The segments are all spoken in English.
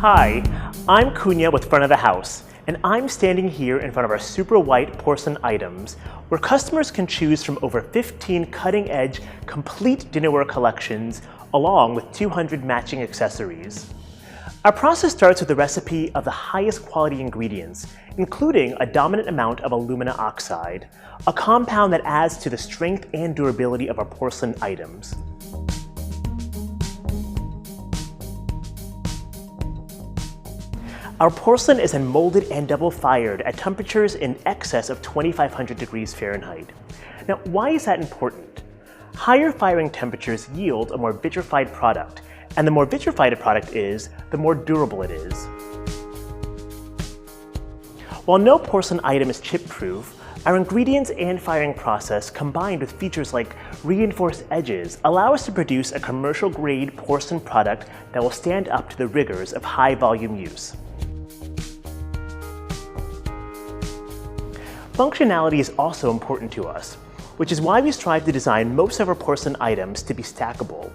Hi, I'm Kunya with Front of the House, and I'm standing here in front of our super white porcelain items where customers can choose from over 15 cutting-edge, complete dinnerware collections along with 200 matching accessories. Our process starts with a recipe of the highest quality ingredients, including a dominant amount of alumina oxide, a compound that adds to the strength and durability of our porcelain items. Our porcelain is then molded and double fired at temperatures in excess of 2,500 degrees Fahrenheit. Now, why is that important? Higher firing temperatures yield a more vitrified product, and the more vitrified a product is, the more durable it is. While no porcelain item is chip-proof, our ingredients and firing process, combined with features like reinforced edges, allow us to produce a commercial-grade porcelain product that will stand up to the rigors of high-volume use. Functionality is also important to us, which is why we strive to design most of our porcelain items to be stackable.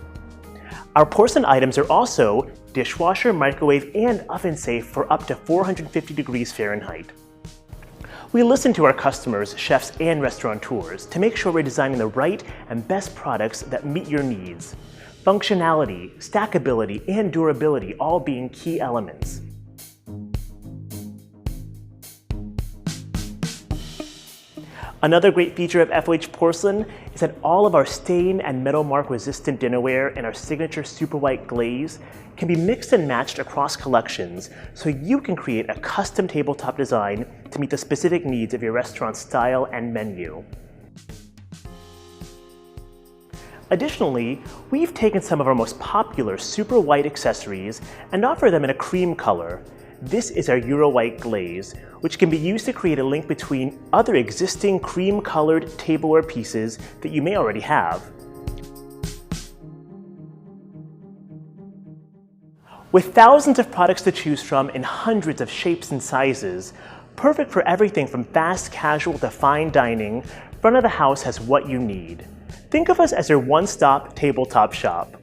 Our porcelain items are also dishwasher, microwave, and oven safe for up to 450 degrees Fahrenheit. We listen to our customers, chefs, and restaurateurs to make sure we're designing the right and best products that meet your needs. Functionality, stackability, and durability all being key elements. Another great feature of FOH Porcelain is that all of our stain and metal mark resistant dinnerware and our signature super white glaze can be mixed and matched across collections so you can create a custom tabletop design to meet the specific needs of your restaurant's style and menu. Additionally, we've taken some of our most popular super white accessories and offer them in a cream color. This is our Euro White glaze, which can be used to create a link between other existing cream-colored tableware pieces that you may already have. With thousands of products to choose from in hundreds of shapes and sizes, perfect for everything from fast casual to fine dining, Front of the House has what you need. Think of us as your one-stop tabletop shop.